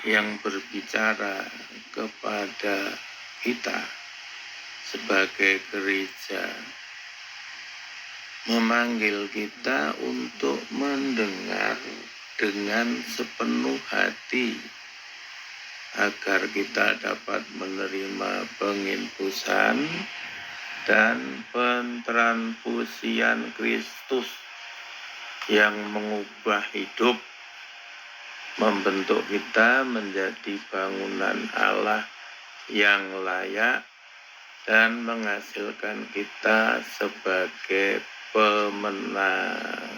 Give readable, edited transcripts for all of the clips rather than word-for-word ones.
yang berbicara kepada kita sebagai gereja, memanggil kita untuk mendengar dengan sepenuh hati agar kita dapat menerima penginfusan dan pentransfusian Kristus yang mengubah hidup, membentuk kita menjadi bangunan Allah yang layak dan menghasilkan kita sebagai pemenang.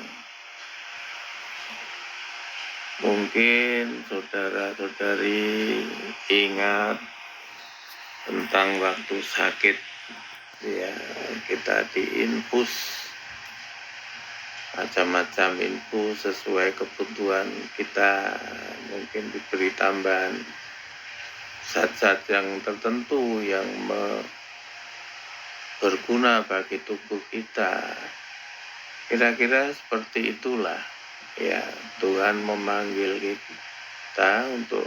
Mungkin saudara-saudari ingat tentang waktu sakit, ya, kita diinfus macam-macam infus sesuai kebutuhan kita, mungkin diberi tambahan zat-zat yang tertentu yang berguna bagi tubuh kita. Kira-kira seperti itulah, ya, Tuhan memanggil kita untuk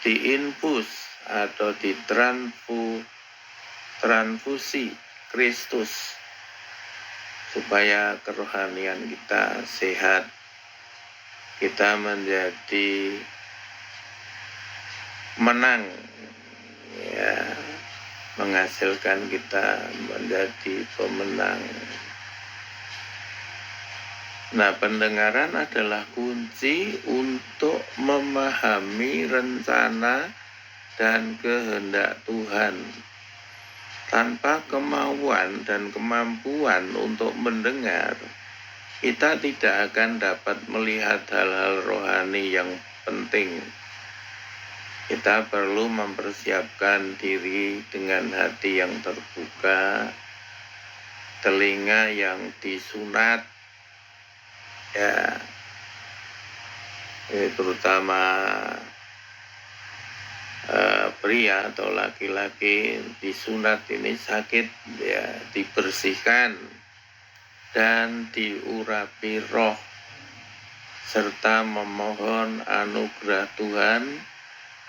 diinfus atau ditransfusi Kristus supaya kerohanian kita sehat, kita menjadi menang, ya, menghasilkan kita menjadi pemenang. Nah, pendengaran adalah kunci untuk memahami rencana dan kehendak Tuhan. Tanpa kemauan dan kemampuan untuk mendengar, kita tidak akan dapat melihat hal-hal rohani yang penting. Kita perlu mempersiapkan diri dengan hati yang terbuka, telinga yang disunat, ya, terutama pria atau laki-laki disunat ini sakit, ya, dibersihkan dan diurapi roh serta memohon anugerah Tuhan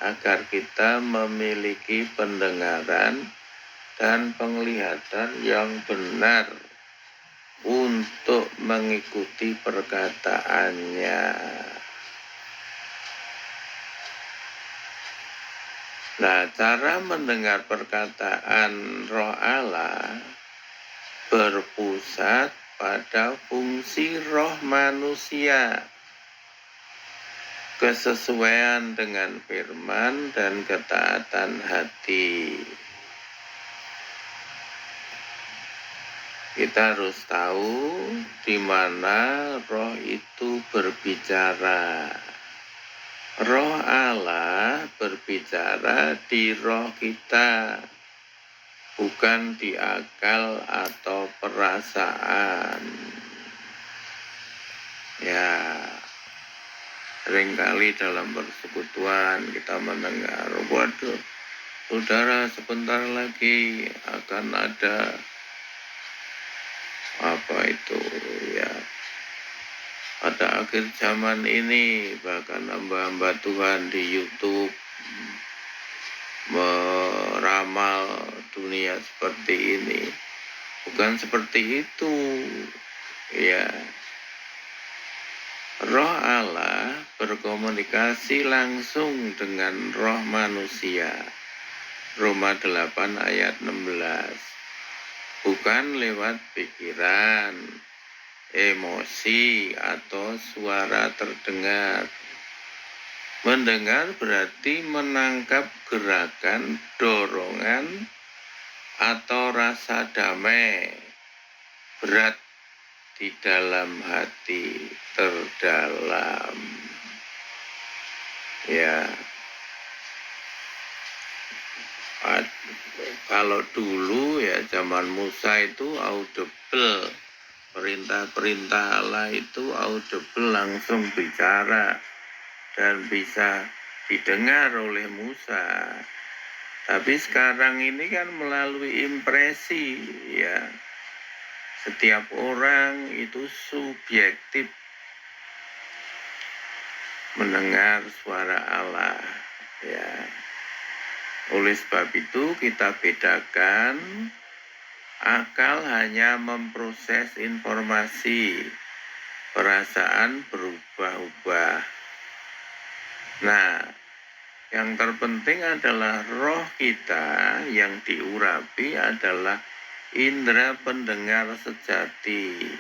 agar kita memiliki pendengaran dan penglihatan yang benar untuk mengikuti perkataannya. Nah, cara mendengar perkataan Roh Allah berpusat pada fungsi roh manusia, kesesuaian dengan firman dan ketaatan hati. Kita harus tahu di mana roh itu berbicara. Roh Allah berbicara di roh kita, bukan di akal atau perasaan. Ya, seringkali dalam persekutuan kita mendengar, waduh, saudara, sebentar lagi akan ada apa itu, ya, pada akhir zaman ini, bahkan hamba-hamba Tuhan di YouTube meramal dunia seperti ini. Bukan seperti itu, ya. Roh Allah berkomunikasi langsung dengan roh manusia. Roma 8 ayat 16. Bukan lewat pikiran, emosi, atau suara terdengar. Mendengar berarti menangkap gerakan, dorongan, atau rasa damai berat di dalam hati terdalam. Ya, kalau dulu, ya, zaman Musa itu audible, perintah-perintah Allah itu audible, langsung bicara dan bisa didengar oleh Musa. Tapi sekarang ini kan melalui impresi, ya. Setiap orang itu subjektif. mendengar suara Allah. Ya. Oleh sebab itu kita bedakan, akal hanya memproses informasi, perasaan berubah-ubah. Nah, yang terpenting adalah roh kita yang diurapi adalah indera pendengar sejati.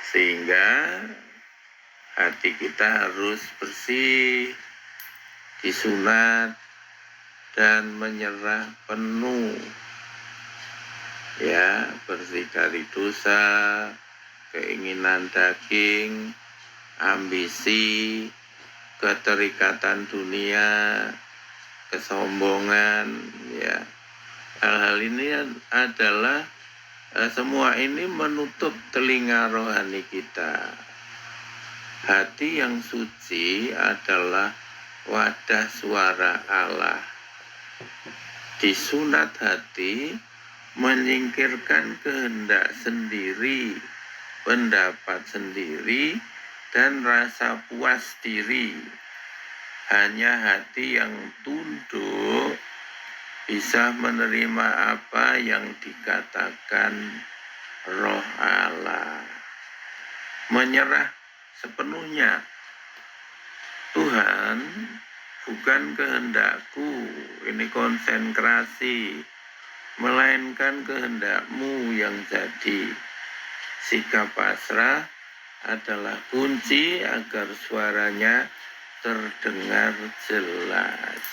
Sehingga hati kita harus bersih, disunat, dan menyerah penuh. Ya, bersih dari dosa, keinginan daging, ambisi, keterikatan dunia, kesombongan, ya. Hal-hal ini adalah semua ini menutup telinga rohani kita. Hati yang suci adalah wadah suara Allah. Disunat hati menyingkirkan kehendak sendiri, pendapat sendiri, dan rasa puas diri. Hanya hati yang tunduk bisa menerima apa yang dikatakan roh Allah. Menyerah sepenuhnya. Tuhan, bukan kehendakku, ini konsentrasi, melainkan kehendak-Mu yang jadi. Sikap pasrah adalah kunci agar suaranya terdengar jelas.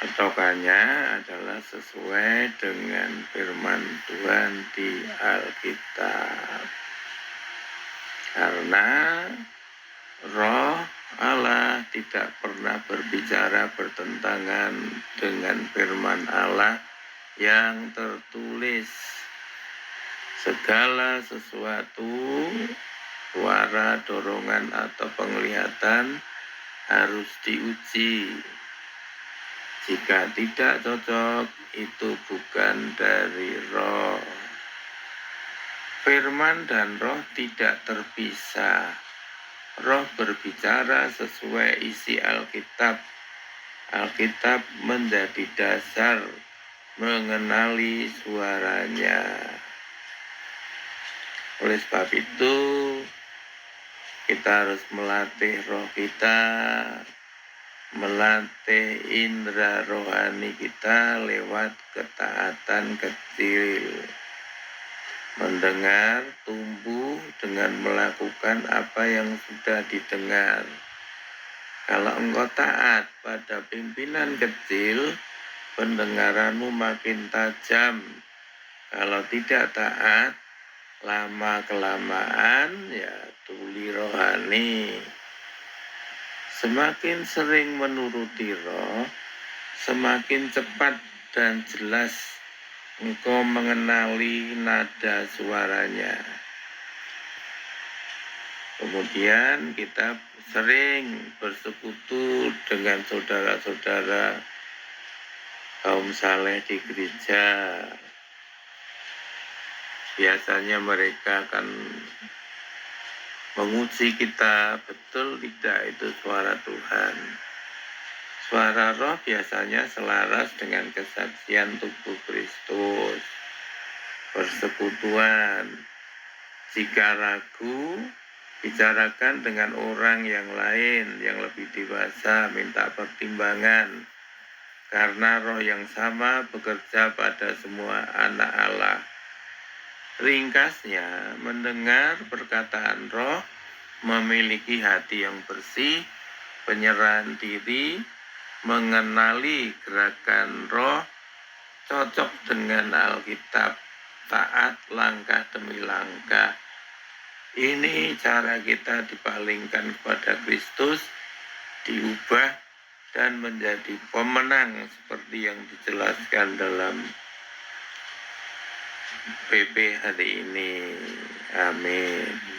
Patokannya adalah sesuai dengan firman Tuhan di Alkitab. Karena roh Allah tidak pernah berbicara bertentangan dengan firman Allah yang tertulis. Segala sesuatu, suara, dorongan, atau penglihatan harus diuji. Jika tidak cocok, itu bukan dari roh. Firman dan roh tidak terpisah. Roh berbicara sesuai isi Alkitab. Alkitab menjadi dasar mengenali suaranya. Oleh sebab itu, kita harus melatih roh kita, melatih indera rohani kita lewat ketaatan kecil. Mendengar, tumbuh dengan melakukan apa yang sudah didengar. Kalau engkau taat pada pimpinan kecil, pendengaranmu makin tajam. Kalau tidak taat, lama-kelamaan ya tuli rohani. Semakin sering menuruti roh, semakin cepat dan jelas engkau mengenali nada suaranya. Kemudian kita sering bersekutu dengan saudara-saudara kaum saleh di gereja. Biasanya mereka akan menguji kita, betul tidak itu suara Tuhan. Suara roh biasanya selaras dengan kesaksian tubuh Kristus. Persekutuan. Jika ragu, bicarakan dengan orang yang lain yang lebih dewasa, minta pertimbangan. Karena roh yang sama bekerja pada semua anak Allah. Ringkasnya, mendengar perkataan roh, memiliki hati yang bersih, penyerahan diri, mengenali gerakan roh, cocok dengan Alkitab, taat langkah demi langkah. Ini cara kita dipalingkan kepada Kristus, diubah dan menjadi pemenang seperti yang dijelaskan dalam PP hari ini. Amin.